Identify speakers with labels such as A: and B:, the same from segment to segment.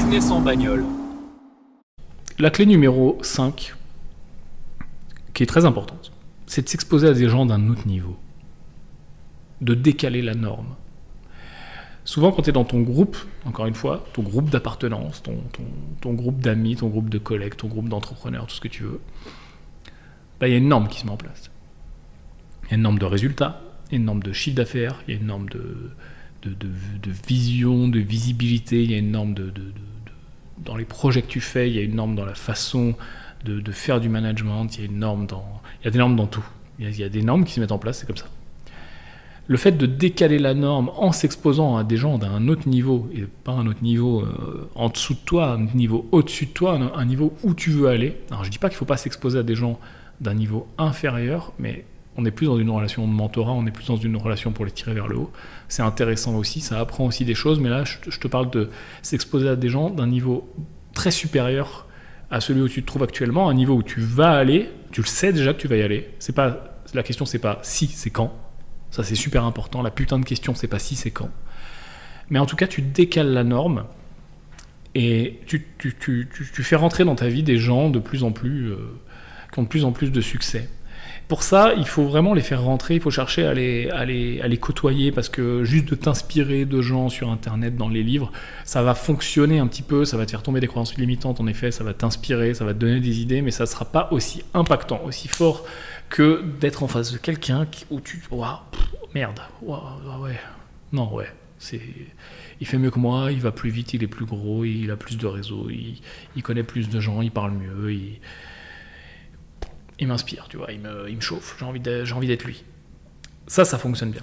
A: business en bagnole.
B: La clé numéro 5, qui est très importante, c'est de s'exposer à des gens d'un autre niveau, de décaler la norme. Souvent, quand tu es dans ton groupe, encore une fois, ton groupe d'appartenance, ton groupe d'amis, ton groupe de collègues, ton groupe d'entrepreneurs, tout ce que tu veux, il y a une norme qui se met en place. Il y a une norme de résultats, il y a une norme de chiffre d'affaires, il y a une norme de vision, de visibilité, il y a une norme dans les projets que tu fais, il y a une norme dans la façon de faire du management, il y a des normes dans tout. Il y a des normes qui se mettent en place, c'est comme ça. Le fait de décaler la norme en s'exposant à des gens d'un autre niveau, et pas un autre niveau en dessous de toi, un niveau au-dessus de toi, un niveau où tu veux aller. Alors je dis pas qu'il ne faut pas s'exposer à des gens d'un niveau inférieur, mais on est plus dans une relation de mentorat, on est plus dans une relation pour les tirer vers le haut. C'est intéressant aussi, ça apprend aussi des choses, mais là je te parle de s'exposer à des gens d'un niveau très supérieur à celui où tu te trouves actuellement, un niveau où tu vas aller, tu le sais déjà que tu vas y aller. La question c'est pas si, c'est quand. Ça c'est super important, la putain de question c'est pas si, c'est quand. Mais en tout cas tu décales la norme et tu fais rentrer dans ta vie des gens de plus en plus qui ont de plus en plus de succès. Pour ça, il faut vraiment les faire rentrer, il faut chercher à les côtoyer, parce que juste de t'inspirer de gens sur Internet, dans les livres, ça va fonctionner un petit peu, ça va te faire tomber des croyances limitantes, en effet, ça va t'inspirer, ça va te donner des idées, mais ça ne sera pas aussi impactant, aussi fort que d'être en face de quelqu'un où tu... Waouh, merde, waouh, ouais, non, ouais, il fait mieux que moi, il va plus vite, il est plus gros, il a plus de réseau, il connaît plus de gens, il parle mieux, il m'inspire, tu vois, il me chauffe, j'ai envie d'être lui. Ça fonctionne bien.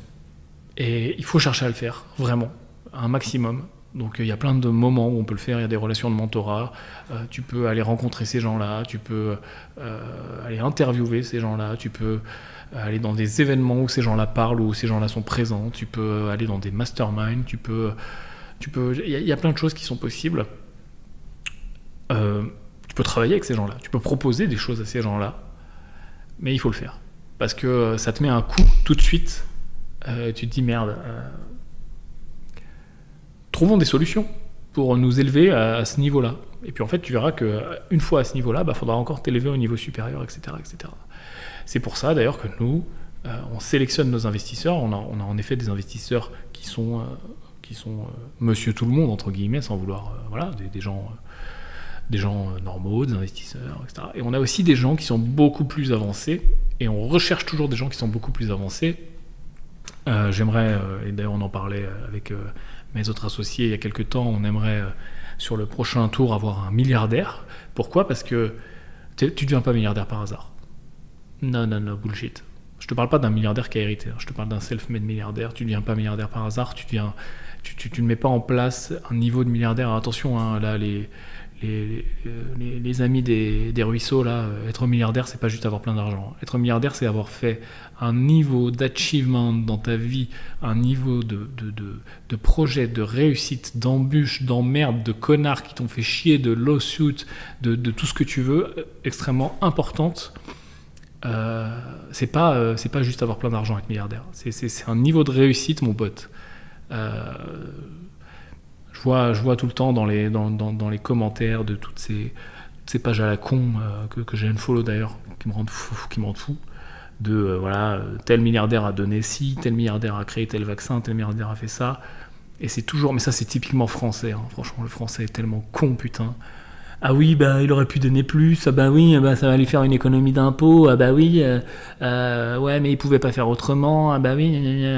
B: Et il faut chercher à le faire, vraiment, un maximum. Donc il y a plein de moments où on peut le faire, il y a des relations de mentorat, tu peux aller rencontrer ces gens-là, tu peux aller interviewer ces gens-là, tu peux aller dans des événements où ces gens-là parlent, où ces gens-là sont présents, tu peux aller dans des masterminds, il y a plein de choses qui sont possibles. Tu peux travailler avec ces gens-là, tu peux proposer des choses à ces gens-là, mais il faut le faire. Parce que ça te met un coup tout de suite, tu te dis merde, trouvons des solutions pour nous élever à ce niveau-là. Et puis en fait, tu verras qu'une fois à ce niveau-là, il faudra encore t'élever au niveau supérieur, etc., etc. C'est pour ça d'ailleurs que nous, on sélectionne nos investisseurs. On a en effet des investisseurs qui sont monsieur tout le monde, entre guillemets, sans vouloir... voilà, des gens normaux, des investisseurs, etc. Et on a aussi des gens qui sont beaucoup plus avancés, et on recherche toujours des gens qui sont beaucoup plus avancés. J'aimerais, et d'ailleurs on en parlait avec mes autres associés il y a quelques temps, on aimerait sur le prochain tour avoir un milliardaire. Pourquoi ? Parce que tu ne deviens pas milliardaire par hasard. Non, bullshit. Je te parle pas d'un milliardaire qui a hérité, je te parle d'un self-made milliardaire. Tu ne deviens pas milliardaire par hasard, tu ne mets pas en place un niveau de milliardaire. Alors, attention, hein, là, les amis des ruisseaux, là, être milliardaire, c'est pas juste avoir plein d'argent. Être milliardaire, c'est avoir fait un niveau d'achievement dans ta vie, un niveau de projet, de réussite, d'embûches, d'emmerdes, de connards qui t'ont fait chier, de lawsuits, de tout ce que tu veux, extrêmement importante. C'est pas juste avoir plein d'argent être milliardaire. C'est un niveau de réussite, mon pote. Je vois tout le temps dans les commentaires de toutes ces pages à la con que j'ai unfollow d'ailleurs, qui me rendent fou, voilà, tel milliardaire a donné ci, tel milliardaire a créé tel vaccin, tel milliardaire a fait ça, et c'est toujours, mais ça c'est typiquement français, hein. Franchement le français est tellement con, putain. Ah oui, il aurait pu donner plus, ah bah oui, ça va lui faire une économie d'impôts, ah bah oui, ouais, mais il pouvait pas faire autrement, ah bah oui,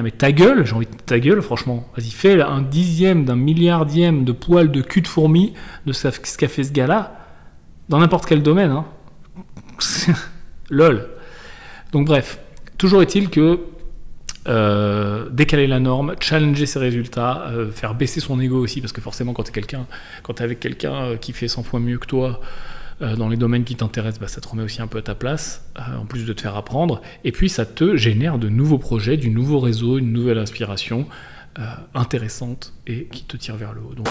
B: mais ta gueule, j'ai envie de ta gueule, franchement. Vas-y, fais un dixième d'un milliardième de poils de cul de fourmi de ce qu'a fait ce gars-là, dans n'importe quel domaine, hein. Lol. Donc bref, toujours est-il que décaler la norme, challenger ses résultats, faire baisser son ego aussi, parce que forcément quand t'es avec quelqu'un qui fait 100 fois mieux que toi dans les domaines qui t'intéressent, ça te remet aussi un peu à ta place, en plus de te faire apprendre, et puis ça te génère de nouveaux projets, du nouveau réseau, une nouvelle inspiration intéressante et qui te tire vers le haut. Donc...